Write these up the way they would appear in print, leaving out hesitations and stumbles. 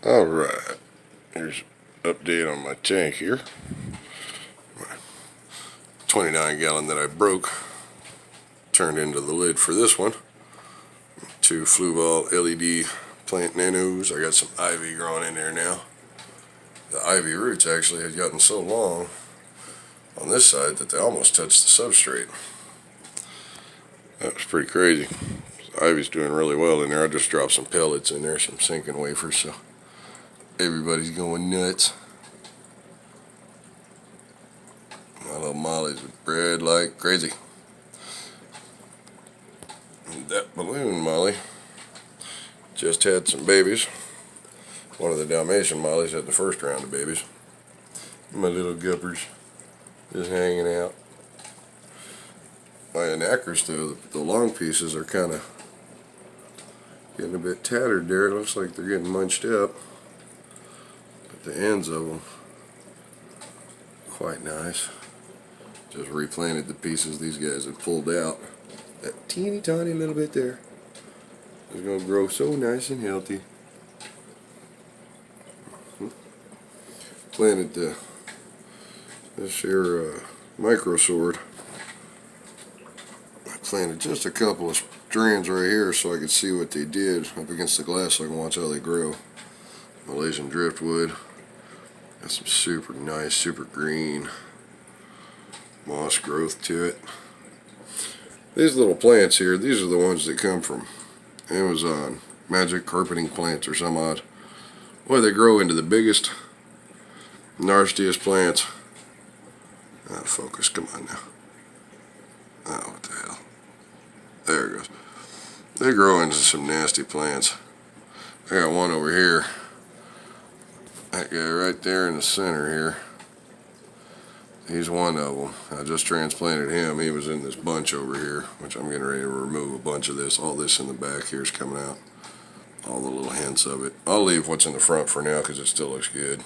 Alright, here's an update on my tank here. My 29 gallon that I broke turned into the lid for this one. 2 Fluval LED plant nanos. I got some ivy growing in there now. The ivy roots actually had gotten so long on this side that they almost touched the substrate. That was pretty crazy. The ivy's doing really well in there. I just dropped some pellets in there, some sinking wafers, so everybody's going nuts. My little mollies would bred like crazy. And that balloon molly just had some babies. One of the Dalmatian mollies had the first round of babies. My little guppers just hanging out. My anacris, though, the long pieces are kind of getting a bit tattered there. It looks like they're getting munched up. But the ends of them, quite nice. Just replanted the pieces these guys had pulled out. That teeny tiny little bit there is going to grow so nice and healthy. Planted this here microsword. I planted just a couple of strands right here so I could see what they did up against the glass so I can watch how they grow. Malaysian driftwood. Got some super nice, super green moss growth to it. These little plants here, these are the ones that come from Amazon. Magic carpeting plants or some odd. Boy, they grow into the biggest, nastiest plants. Out of focus, come on now. Oh, what the hell. There it goes. They grow into some nasty plants. I got one over here. That guy right there in the center here. He's one of them. I just transplanted him. He was in this bunch over here, which I'm getting ready to remove a bunch of this. All this in the back here is coming out. All the little hints of it. I'll leave what's in the front for now because it still looks good.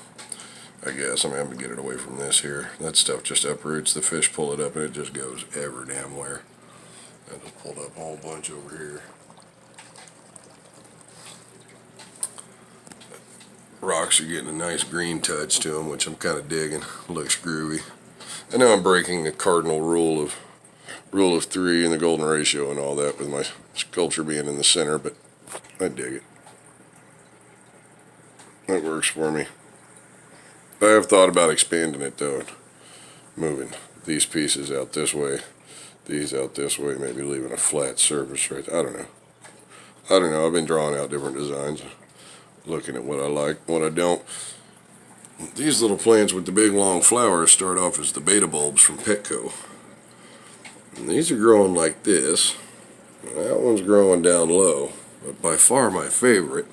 I guess I'm having to get it away from this here. That stuff just uproots. The fish pull it up and it just goes ever damn where. I just pulled up a whole bunch over here. Rocks are getting a nice green touch to them, which I'm kind of digging. Looks groovy. I know I'm breaking the cardinal rule of 3 and the golden ratio and all that with my sculpture being in the center, but I dig it. That works for me. I have thought about expanding it though, and moving these pieces out this way, these out this way, maybe leaving a flat surface right there. I don't know. I've been drawing out different designs, looking at what I like, what I don't. These little plants with the big long flowers start off as the beta bulbs from Petco. And these are growing like this. That one's growing down low. But by far my favorite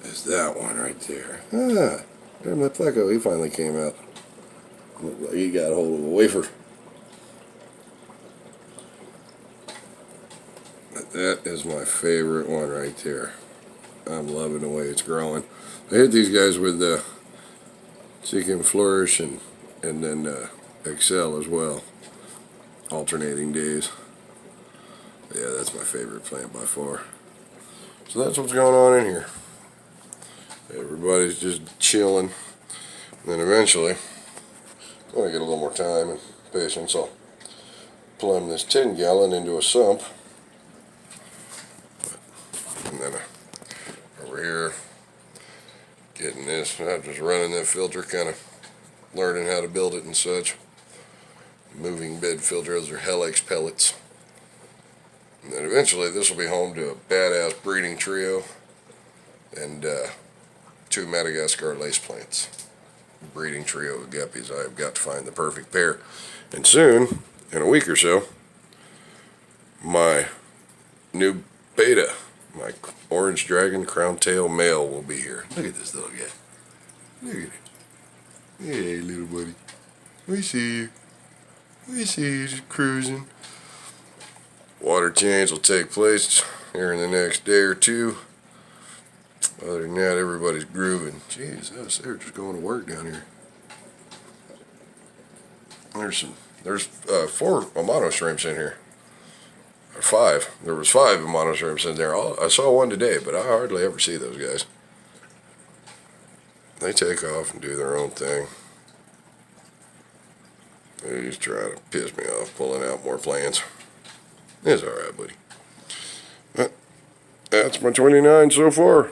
is that one right there. Ah, damn that Petco, he finally came out. Looked like he got a hold of a wafer. But that is my favorite one right there. I'm loving the way it's growing. I hit these guys with the Seek and Flourish and then Excel as well. Alternating days. Yeah, that's my favorite plant by far. So that's what's going on in here. Everybody's just chilling. And then eventually, when I get a little more time and patience, I'll plumb this 10 gallon into a sump. And then over here, getting this, I'm just running that filter, kind of learning how to build it and such. Moving bed filter, those are Helix pellets. And then eventually this will be home to a badass breeding trio and 2 Madagascar lace plants. Breeding trio of guppies. I have got to find the perfect pair. And soon, in a week or so, my new beta, my orange dragon crown tail male will be here. Look at this little guy. Look at it. Hey, little buddy. We see you. We see you just cruising. Water change will take place here in the next day or two. Other than that, everybody's grooving. Jeez, they're just going to work down here. There's 4 Amano shrimps in here. Or 5. There was 5 Amano shrimps in there. I saw one today, but I hardly ever see those guys. They take off and do their own thing. He's trying to piss me off, pulling out more plants. It's alright, buddy. But that's my 29 so far.